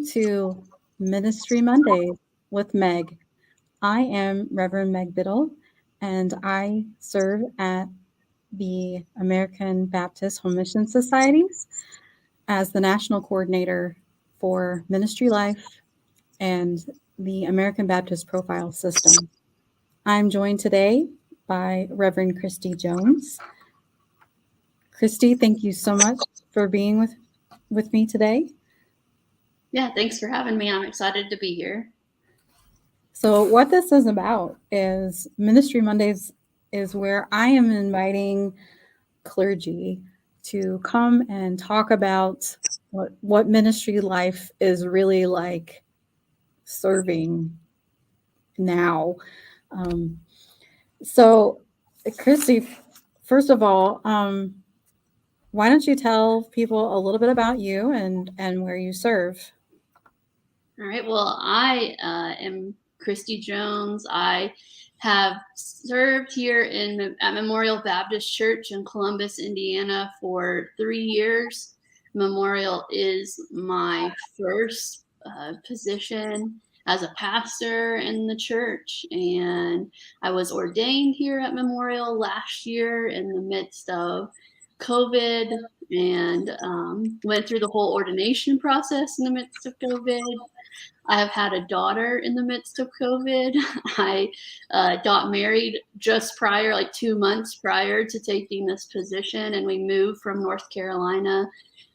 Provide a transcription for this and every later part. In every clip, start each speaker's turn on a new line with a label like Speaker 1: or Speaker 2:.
Speaker 1: Welcome to Ministry Mondays with Meg. I am Reverend Meg Biddle, and I serve at the American Baptist Home Mission Societies as the national coordinator for Ministry Life and the American Baptist Profile System. I'm joined today by Reverend Kristi Jones. Kristi, thank you so much for being with me today.
Speaker 2: Yeah, thanks for having me. I'm excited to be here.
Speaker 1: So, what this is about is Ministry Mondays is where I am inviting clergy to come and talk about what ministry life is really like serving now. Um, so, Kristi, first of all, why don't you tell people a little bit about you and where you serve?
Speaker 2: All right. Well, I am Kristi Jones. I have served here at Memorial Baptist Church in Columbus, Indiana for 3 years. Memorial is my first position as a pastor in the church, and I was ordained here at Memorial last year in the midst of COVID, and went through the whole ordination process in the midst of COVID. I have had a daughter in the midst of COVID. I got married just prior, like 2 months prior to taking this position, and we moved from North Carolina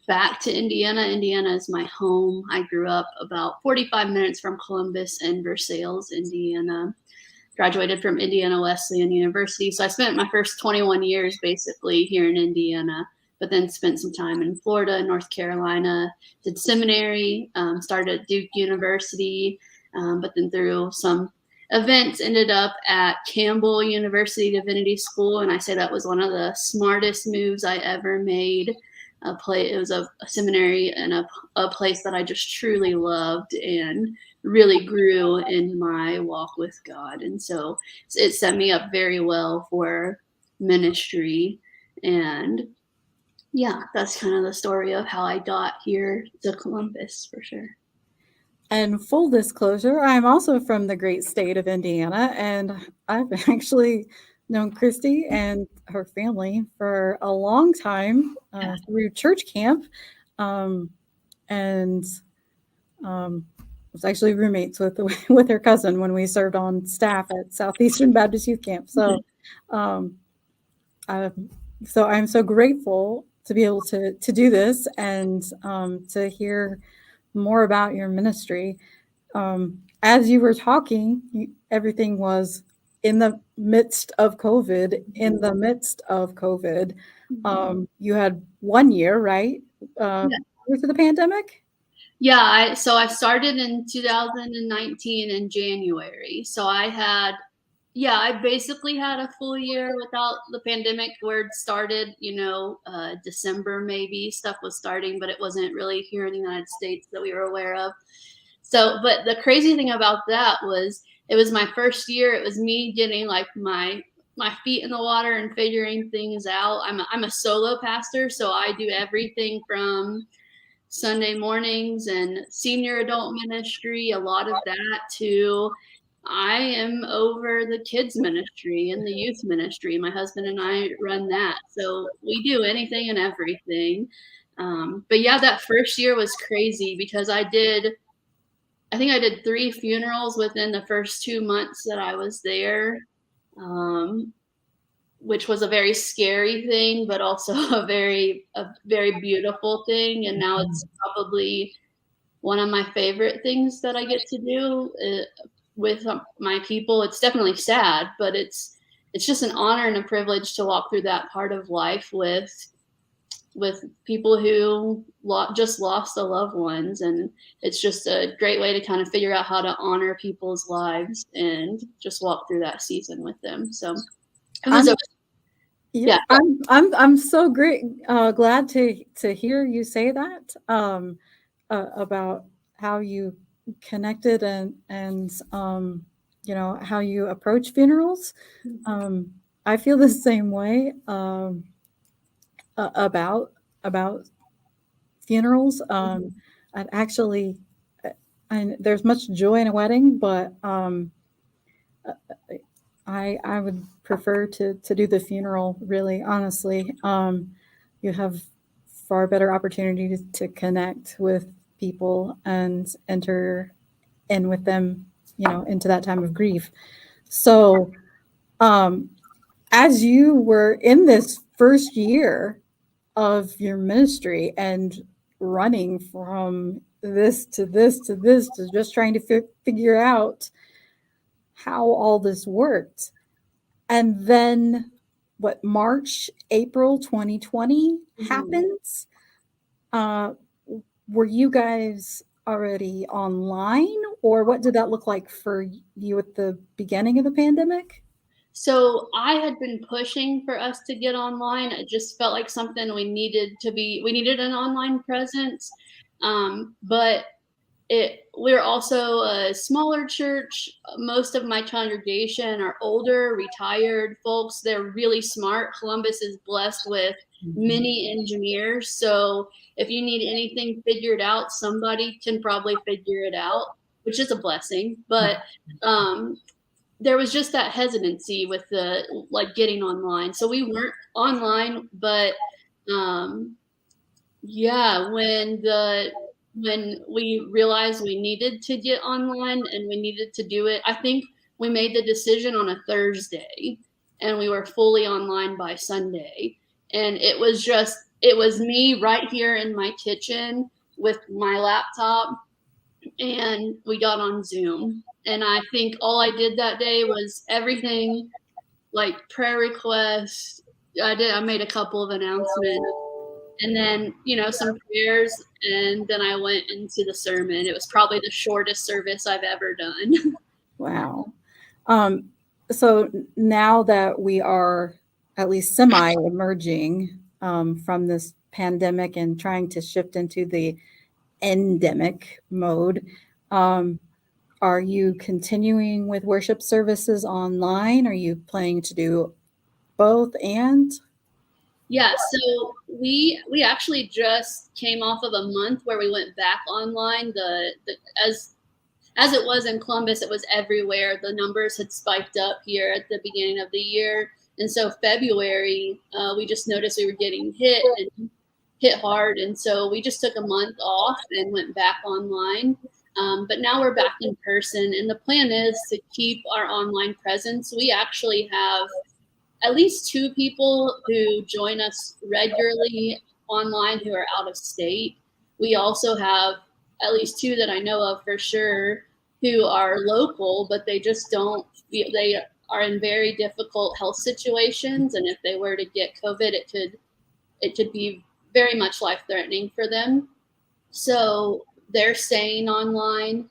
Speaker 2: back to Indiana. Indiana is my home. I grew up about 45 minutes from Columbus in Versailles, Indiana. Graduated from Indiana Wesleyan University. So I spent my first 21 years basically here in Indiana, but then spent some time in Florida, North Carolina, did seminary, started at Duke University, but then through some events ended up at Campbell University Divinity School. And I say that was one of the smartest moves I ever made. It was a seminary and a place that I just truly loved and really grew in my walk with God. And so it set me up very well for ministry. And yeah, that's kind of the story of how I got here to Columbus for sure.
Speaker 1: And full disclosure, I'm also from the great state of Indiana, and I've actually known Kristi and her family for a long time through church camp, and was actually roommates with with her cousin when we served on staff at Southeastern Baptist Youth Camp. So, um, I, so I'm so grateful to be able to do this and to hear more about your ministry. As you were talking, everything was in the midst of COVID. In the midst of COVID, you had 1 year, right?
Speaker 2: Yeah.
Speaker 1: Prior to the pandemic.
Speaker 2: Yeah, so I started in 2019 in January. So I basically had a full year without the pandemic where it started, December maybe stuff was starting, but it wasn't really here in the United States that we were aware of. So, but the crazy thing about that was it was my first year. It was me getting like my feet in the water and figuring things out. I'm a solo pastor, so I do everything from Sunday mornings and senior adult ministry, a lot of that too. I am over the kids ministry and the youth ministry. My husband and I run that. So we do anything and everything. But yeah, that first year was crazy because I think I did 3 funerals within the first 2 months that I was there. Um, which was a very scary thing, but also a very beautiful thing. And now it's probably one of my favorite things that I get to do with my people. It's definitely sad, but it's just an honor and a privilege to walk through that part of life with people who just lost their loved ones. And it's just a great way to kind of figure out how to honor people's lives and just walk through that season with them. So it was
Speaker 1: yeah, I'm so glad to hear you say that about how you connected and how you approach funerals. I feel the same way about funerals. I'd actually and there's much joy in a wedding, but I would prefer to do the funeral, really, honestly. You have far better opportunities to connect with people and enter in with them, into that time of grief. So, um, as you were in this first year of your ministry and running from this to this to this to just trying to figure out how all this worked. And then what, March, April 2020
Speaker 2: Mhm.
Speaker 1: happens. Uh, were you guys already online, or what did that look like for you at the beginning of the pandemic?
Speaker 2: So I had been pushing for us to get online. It just felt like something we needed an online presence. But we're also a smaller church. Most of my congregation are older, retired folks. They're really smart. Columbus is blessed with
Speaker 1: Mhm.
Speaker 2: many engineers. So if you need anything figured out, somebody can probably figure it out, which is a blessing. But um, there was just that hesitancy with the like getting online. So we weren't online, but um, yeah, when we realized we needed to get online and we needed to do it, I think we made the decision on a Thursday and we were fully online by Sunday. And it was me right here in my kitchen with my laptop and we got on Zoom. And I think all I did that day was everything like prayer requests. I made a couple of announcements and then, some prayers, and then I went into the sermon. It was probably the shortest service I've ever done.
Speaker 1: Wow. Um, so now that we are at least semi emerging from this pandemic and trying to shift into the endemic mode, um, are you continuing with worship services online? Are you planning to do both and?
Speaker 2: Yeah, so we actually just came off of a month where we went back online. The as it was in Columbus, it was everywhere. The numbers had spiked up here at the beginning of the year, and so February, we just noticed we were getting hit hard, and so we just took a month off and went back online. But now we're back in person, and the plan is to keep our online presence. We actually have at least two people who join us regularly online who are out of state. We also have at least two that I know of for sure who are local, but they just don't feel they are in very difficult health situations, and if they were to get COVID, it could be very much life threatening for them. So they're staying online.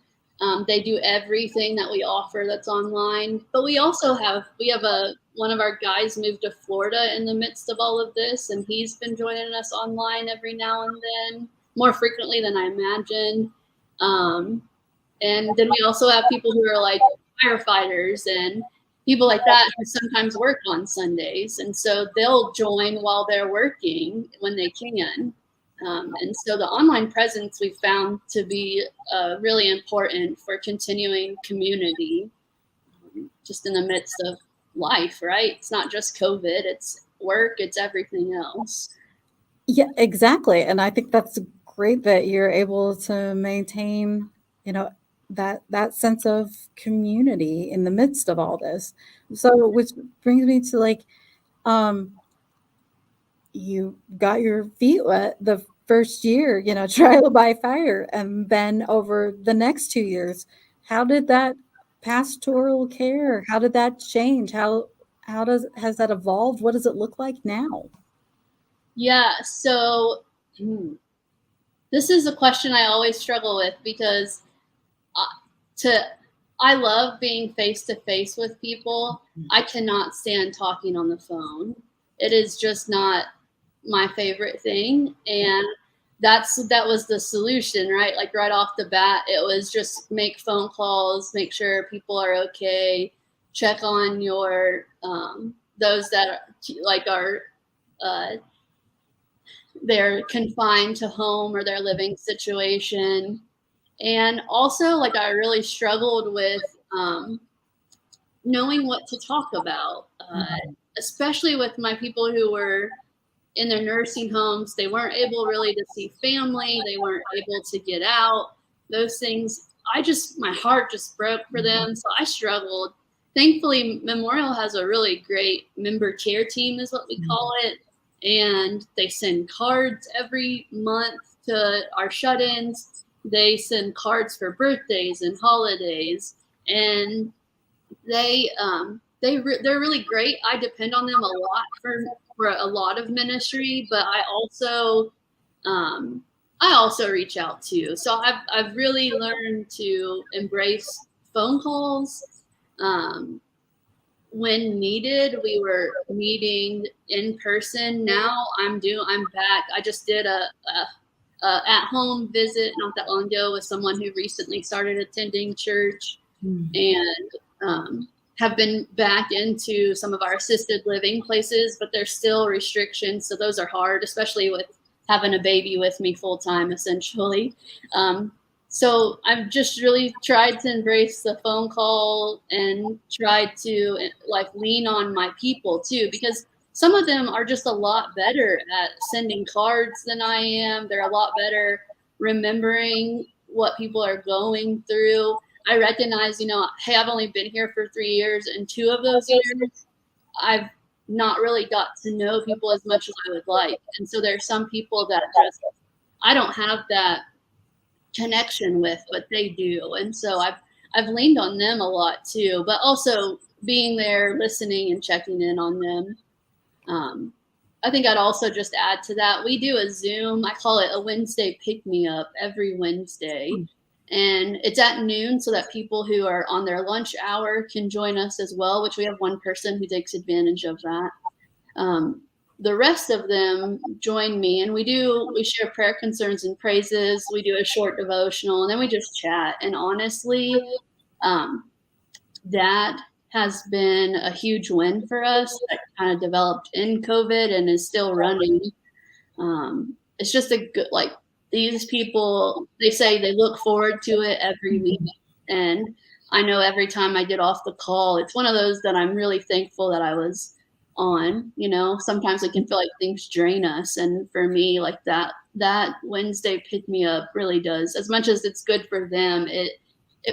Speaker 2: They do everything that we offer that's online. But we have a one of our guys moved to Florida in the midst of all of this, and he's been joining us online every now and then, more frequently than I imagined. Um, and then we also have people who are like firefighters and people like that who sometimes work on Sundays. And so they'll join while they're working when they can. And so the online presence we found to be really important for continuing community just in the midst of life, right? It's not just COVID, it's work, it's everything else.
Speaker 1: Yeah, exactly. And I think that's great that you're able to maintain, you know, that sense of community in the midst of all this. So, which brings me to like, um, you got your feet wet the first year, trial by fire, and then over the next 2 years, how did that pastoral care? How did that change? How does has that evolved? What does it look like now?
Speaker 2: Yeah, so this is a question I always struggle with because uh, to I love being face to face with people. I cannot stand talking on the phone. It is just not my favorite thing, and that was the solution, right? Like right off the bat, it was just make phone calls, make sure people are okay, check on your those that are uh, they're confined to home or their living situation, And also, like, I really struggled with knowing what to talk about, especially with my people who were in their nursing homes. They weren't able really to see family. They weren't able to get out. Those things, my heart just broke for them. So I struggled. Thankfully, Memorial has a really great member care team, is what we call it. And they send cards every month to our shut-ins. They send cards for birthdays and holidays. And they're really great. I depend on them a lot for a lot of ministry, but I also reach out too. So I've really learned to embrace phone calls. When needed, we were meeting in person. Now I'm back. I just did a at-home visit not that long ago with someone who recently started attending church, and have been back into some of our assisted living places, but there's still restrictions. So those are hard, especially with having a baby with me full time, essentially. So I've just really tried to embrace the phone call and tried to like lean on my people too, because some of them are just a lot better at sending cards than I am. They're a lot better remembering what people are going through. I recognize, hey, I've only been here for 3 years, and 2 of those years, I've not really got to know people as much as I would like. And so there are some people that I don't have that connection with, but they do. And so I've leaned on them a lot too, but also being there, listening and checking in on them. I think I'd also just add to that, we do a Zoom, I call it a Wednesday pick-me-up every Wednesday. And it's at noon so that people who are on their lunch hour can join us as well, which we have one person who takes advantage of that. The rest of them join me, and we share prayer concerns and praises. We do a short devotional, and then we just chat. And honestly, that has been a huge win for us. That kind of developed in COVID and is still running. It's just a good, like, these people, they say they look forward to it every week. And I know every time I get off the call, it's one of those that I'm really thankful that I was on. Sometimes it can feel like things drain us. And for me, like that Wednesday pick me up really does. As much as it's good for them, it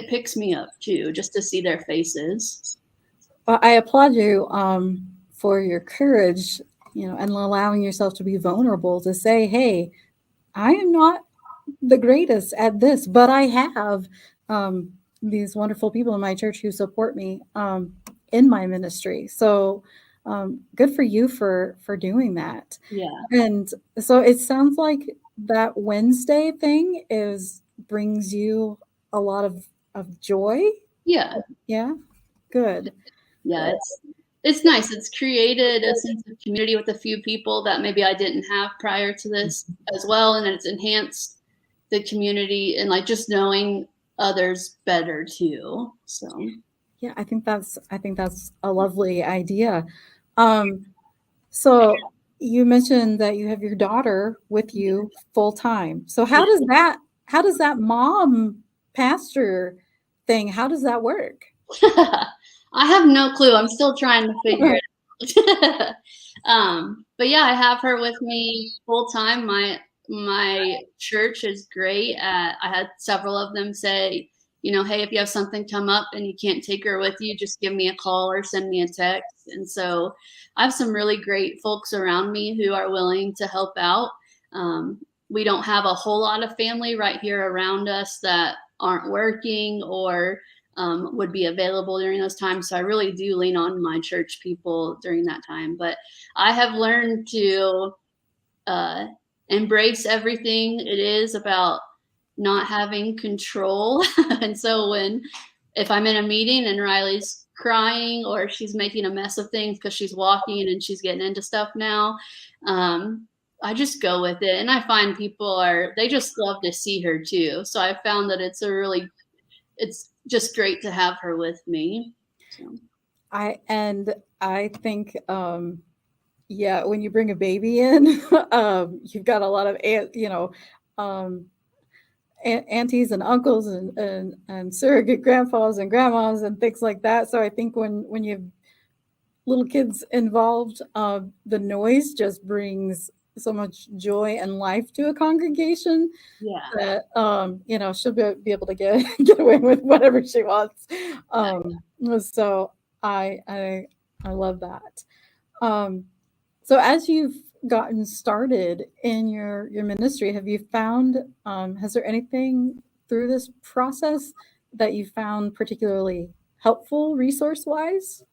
Speaker 2: picks me up too, just to see their faces.
Speaker 1: Well, I applaud you for your courage, and allowing yourself to be vulnerable to say, hey, I am not the greatest at this, but I have these wonderful people in my church who support me in my ministry. So good for you for doing that.
Speaker 2: Yeah.
Speaker 1: And so it sounds like that Wednesday thing brings you a lot of joy.
Speaker 2: Yeah.
Speaker 1: Yeah. Good.
Speaker 2: Yeah. It's nice. It's created a sense of community with a few people that maybe I didn't have prior to this as well. And it's enhanced the community and like just knowing others better too. So
Speaker 1: yeah, I think that's a lovely idea. So you mentioned that you have your daughter with you full time. So how does that mom pastor thing, how does that work?
Speaker 2: I have no clue. I'm still trying to figure it out. But yeah, I have her with me full time. My church is great. I had several of them say, hey, if you have something come up and you can't take her with you, just give me a call or send me a text. And so I have some really great folks around me who are willing to help out. We don't have a whole lot of family right here around us that aren't working or would be available during those times. So I really do lean on my church people during that time. But I have learned to embrace everything. It is about not having control. And so if I'm in a meeting and Riley's crying or she's making a mess of things because she's walking and she's getting into stuff now, I just go with it. And I find they just love to see her too. So I found that it's just great to have her with me. So.
Speaker 1: I think when you bring a baby in, you've got a lot of aunties and uncles and surrogate grandpas and grandmas and things like that. So I think when you have little kids involved, the noise just brings so much joy and life to a congregation
Speaker 2: Yeah.
Speaker 1: that she'll be able to get away with whatever she wants. So I love that. Um, so as you've gotten started in your ministry, have you found has there anything through this process that you found particularly helpful resource wise?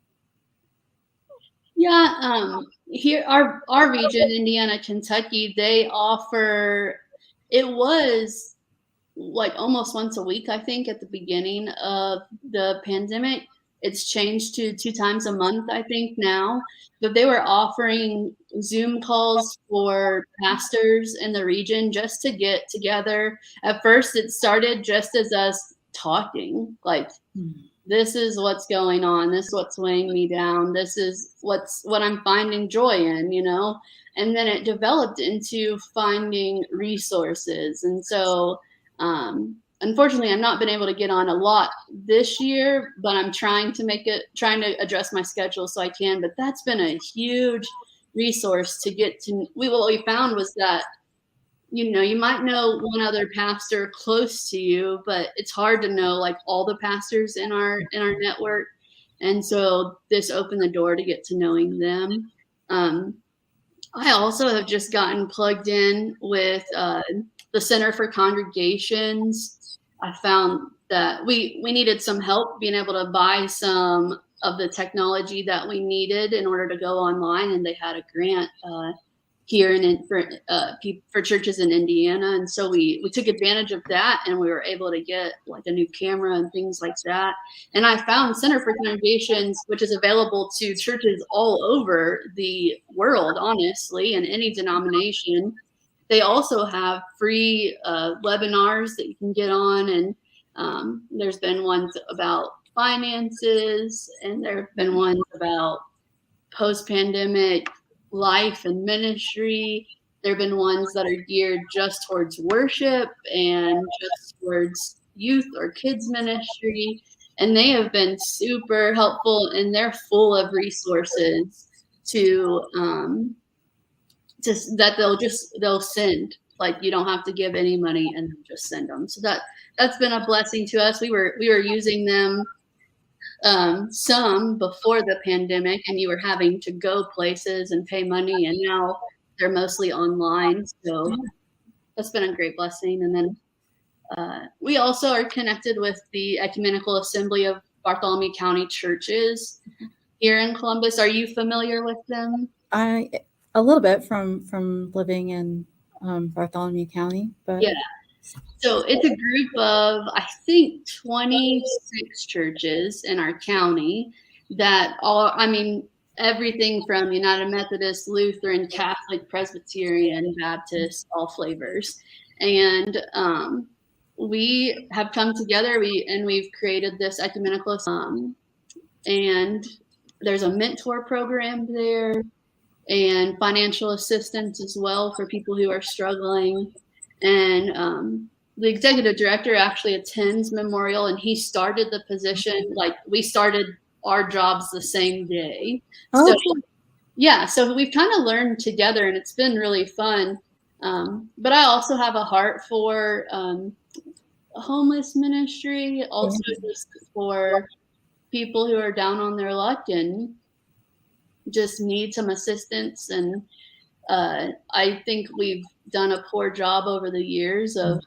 Speaker 2: Yeah, here our region, Indiana, Kentucky, they offer it was like almost once a week, I think, at the beginning of the pandemic. It's changed to 2 times a month, I think now. But they were offering Zoom calls for pastors in the region just to get together. At first, it started just as us talking, like this is what's going on, this is what's weighing me down, this is what I'm finding joy in, and then it developed into finding resources. And so unfortunately, I've not been able to get on a lot this year, but I'm trying to address my schedule so I can. But that's been a huge resource to get to. What we found was that you might know one other pastor close to you, but it's hard to know like all the pastors in our network. And so this opened the door to get to knowing them. I also have just gotten plugged in with the Center for Congregations. I found that we needed some help being able to buy some of the technology that we needed in order to go online, and they had a grant here for churches in Indiana, and so we took advantage of that, and we were able to get like a new camera and things like that. And I found Center for Congregations, which is available to churches all over the world, honestly, in any denomination. They also have free webinars that you can get on, and there's been ones about finances, and there have been ones about post-pandemic life and ministry. There have been ones that are geared just towards worship and just towards youth or kids ministry. And they have been super helpful, and they're full of resources to just that they'll send. Like you don't have to give any money and just send them. So that's been a blessing to us. We were using them some before the pandemic, and you were having to go places and pay money, and now they're mostly online. So that's been a great blessing. And then we also are connected with the Ecumenical Assembly of Bartholomew County Churches here in Columbus. Are you familiar with them?
Speaker 1: A little bit from living in Bartholomew County, but
Speaker 2: yeah. So it's a group of, I think, 26 churches in our county that are, everything from United Methodist, Lutheran, Catholic, Presbyterian, Baptist, all flavors. And we have come together, we've created this ecumenical, and there's a mentor program there and financial assistance as well for people who are struggling. And the executive director actually attends Memorial, and he started the position, like we started our jobs the same day. So yeah, so we've kind of learned together, and it's been really fun. But I also have a heart for homeless ministry, also just for people who are down on their luck and just need some assistance. And I think we've done a poor job over the years of,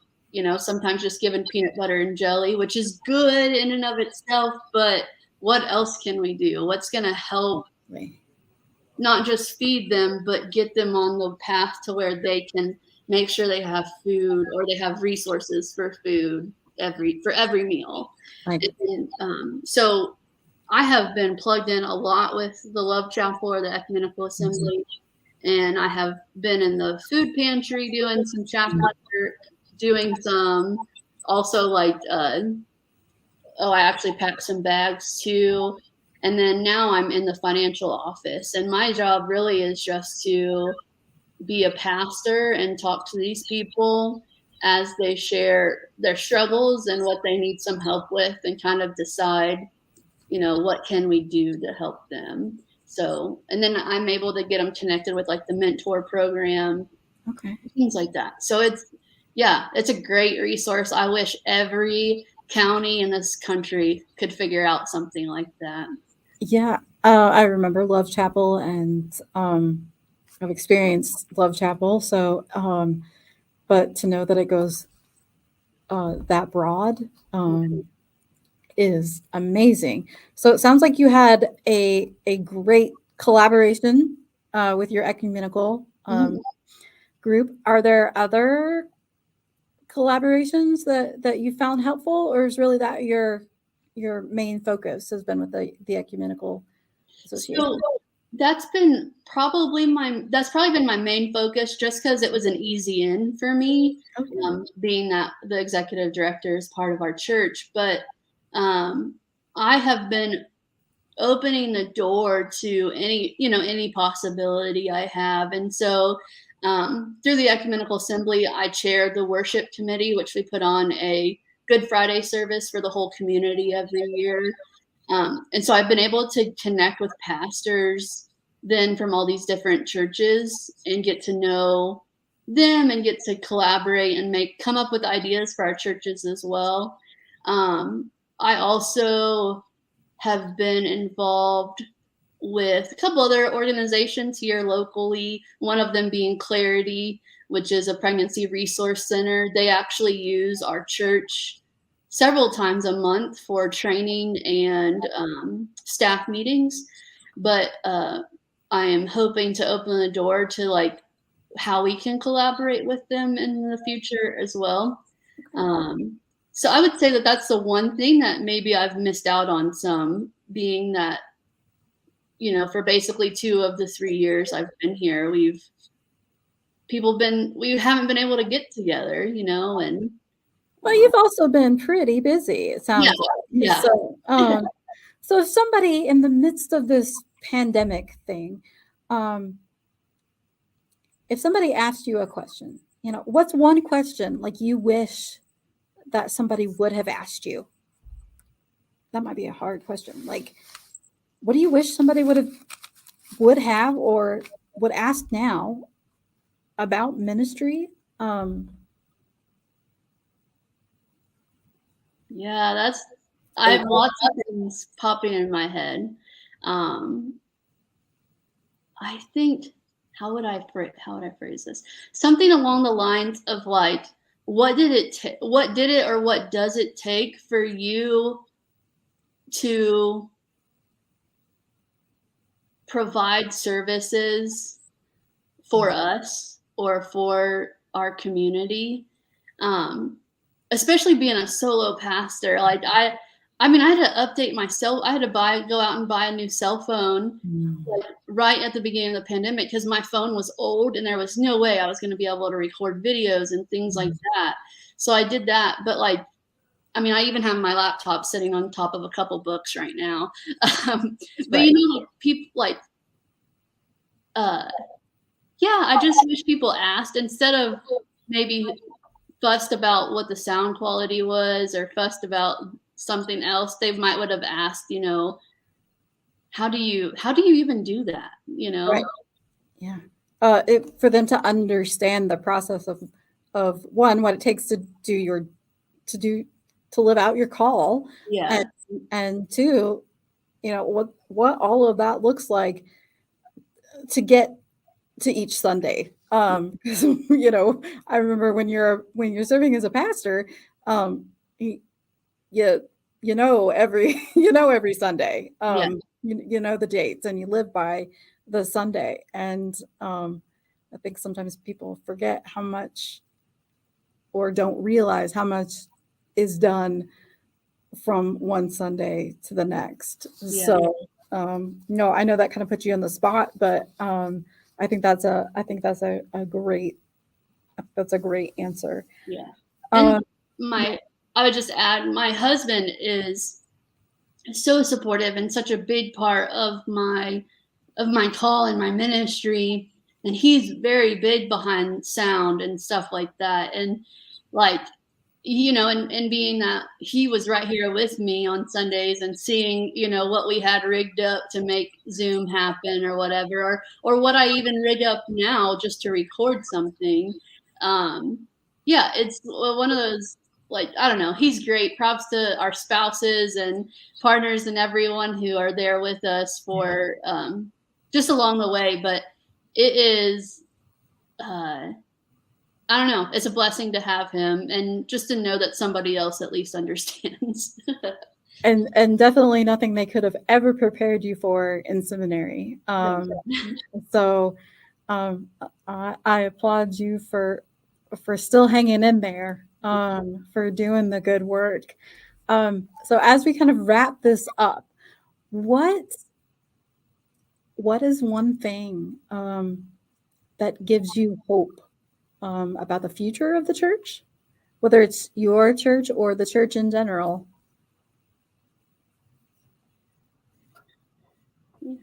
Speaker 2: sometimes just giving peanut butter and jelly, which is good in and of itself, but what else can we do? What's going to help not just feed them, but get them on the path to where they can make sure they have food, or they have resources for food for every meal. And, so I have been plugged in a lot with the Love Chapel or the Ecumenical Assembly. And I have been in the food pantry doing some chapel work, doing some also like, I actually packed some bags too. And then now I'm in the financial office, and my job really is just to be a pastor and talk to these people as they share their struggles and what they need some help with, and kind of decide, what can we do to help them. So, and then I'm able to get them connected with like the mentor program,
Speaker 1: Okay.
Speaker 2: things like that. So it's a great resource. I wish every county in this country could figure out something like that.
Speaker 1: Yeah, I remember Love Chapel, and I've experienced Love Chapel. So, but to know that it goes that broad is amazing. So it sounds like you had a great collaboration with your ecumenical group. Are there other collaborations that you found helpful, or is really that your main focus has been with the ecumenical association?
Speaker 2: So that's probably been my main focus, just because it was an easy in for me,
Speaker 1: Okay.
Speaker 2: being that the executive director is part of our church. But I have been opening the door to any possibility I have. And so through the ecumenical assembly, I chair the worship committee, which we put on a Good Friday service for the whole community every year. And so I've been able to connect with pastors then from all these different churches and get to know them and get to collaborate and come up with ideas for our churches as well. I also have been involved with a couple other organizations here locally, one of them being Clarity, which is a pregnancy resource center. They actually use our church several times a month for training and staff meetings. But I am hoping to open the door to like how we can collaborate with them in the future as well. So I would say that that's the one thing that maybe I've missed out on some, being that, for basically 2 of the 3 years I've been here, we haven't been able to get together, and
Speaker 1: Well, you've also been pretty busy, it
Speaker 2: yeah,
Speaker 1: sounds like.
Speaker 2: yeah.
Speaker 1: So if somebody in the midst of this pandemic thing, if somebody asked you a question, what's one question like you wish that somebody would have asked you? That might be a hard question. Like, what do you wish somebody would have or would ask now about ministry?
Speaker 2: Yeah, I have lots of things popping in my head. I think, how would I phrase this? Something along the lines of like, what did it or what does it take for you to provide services for us or for our community? Especially being a solo pastor, like I mean, I had to update myself. I had to go out and buy a new cell phone like right at the beginning of the pandemic, because my phone was old and there was no way I was going to be able to record videos and things like that. So I did that. But like, I mean, I even have my laptop sitting on top of a couple books right now. But people like, yeah, I just wish people asked, instead of maybe fussed about what the sound quality was or fussed about something else. They would have asked, how do you even do that?
Speaker 1: Right. Yeah. For them to understand the process of one, what it takes to live out your call.
Speaker 2: Yeah.
Speaker 1: And two, what all of that looks like to get to each Sunday. Because I remember when you're serving as a pastor, you every Sunday.
Speaker 2: Yeah.
Speaker 1: You know the dates and you live by the Sunday. And I think sometimes people forget how much or don't realize how much is done from one Sunday to the next.
Speaker 2: Yeah.
Speaker 1: So no, I know that kind of puts you on the spot, but I think that's a great answer.
Speaker 2: Yeah. And I would just add, my husband is so supportive and such a big part of my call and my ministry. And he's very big behind sound and stuff like that. And like, and being that he was right here with me on Sundays and seeing, what we had rigged up to make Zoom happen or whatever, or what I even rig up now just to record something. Yeah, it's one of those, like, I don't know, he's great. Props to our spouses and partners and everyone who are there with us for just along the way. But it is, I don't know. It's a blessing to have him and just to know that somebody else at least understands.
Speaker 1: And definitely nothing they could have ever prepared you for in seminary. So I applaud you for still hanging in there, for doing the good work. So as we kind of wrap this up, what is one thing that gives you hope about the future of the church, whether it's your church or the church in general?
Speaker 2: Yeah.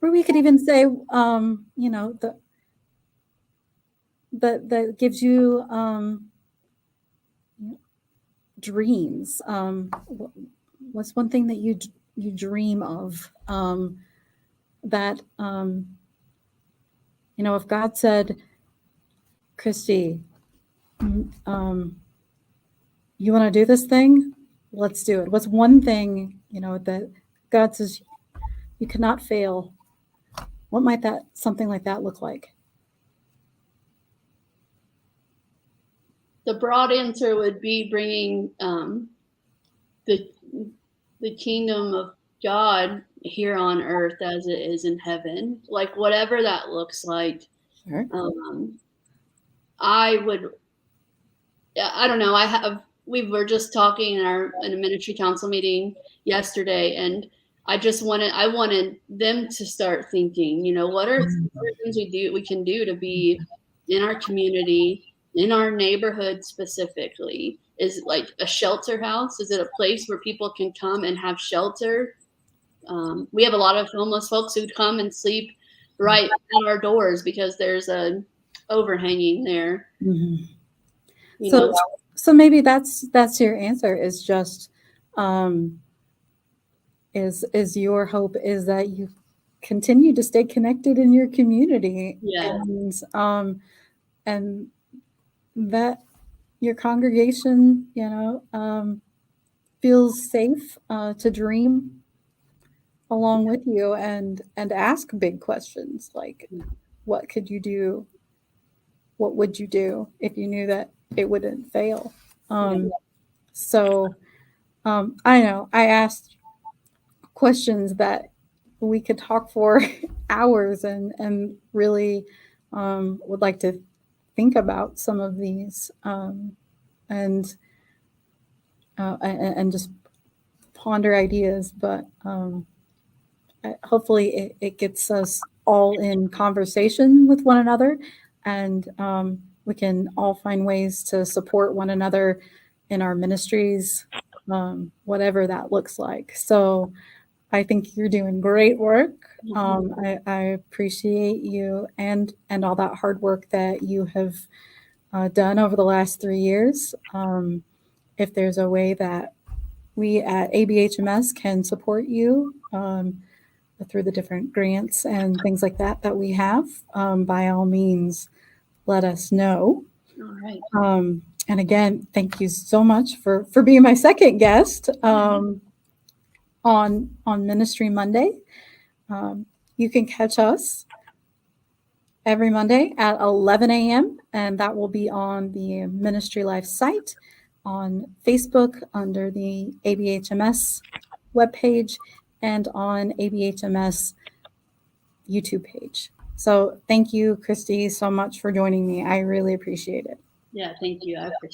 Speaker 1: Or we could even say, that gives you dreams. What's one thing that you dream of, that if God said, Kristi, you want to do this thing? Let's do it. What's one thing, that God says you cannot fail? What might something like that look like?
Speaker 2: The broad answer would be bringing the kingdom of God here on earth as it is in heaven, like whatever that looks like.
Speaker 1: Sure.
Speaker 2: I don't know. We were just talking in a ministry council meeting yesterday, and I wanted them to start thinking, what are things we can do to be in our community, in our neighborhood specifically. Is it like a shelter house? Is it a place where people can come and have shelter? We have a lot of homeless folks who come and sleep right at our doors because there's a overhanging there.
Speaker 1: Mm-hmm. So maybe that's your answer, is just is your hope is that you continue to stay connected in your community.
Speaker 2: Yeah.
Speaker 1: And that your congregation, feels safe to dream along with you and ask big questions like, what could you do? What would you do if you knew that it wouldn't fail? So I know I asked questions that we could talk for hours and really would like to think about some of these and just ponder ideas, but hopefully it gets us all in conversation with one another, and we can all find ways to support one another in our ministries, whatever that looks like. So I think you're doing great work. I appreciate you and all that hard work that you have done over the last 3 years. If there's a way that we at ABHMS can support you through the different grants and things like that we have, by all means, let us know.
Speaker 2: All right.
Speaker 1: And again, thank you so much for being my second guest on Ministry Monday. You can catch us every Monday at 11 a.m. and that will be on the Ministry Life site, on Facebook under the ABHMS webpage, and on ABHMS YouTube page. So thank you, Kristi, so much for joining me. I really appreciate it.
Speaker 2: Yeah, thank you. I appreciate it.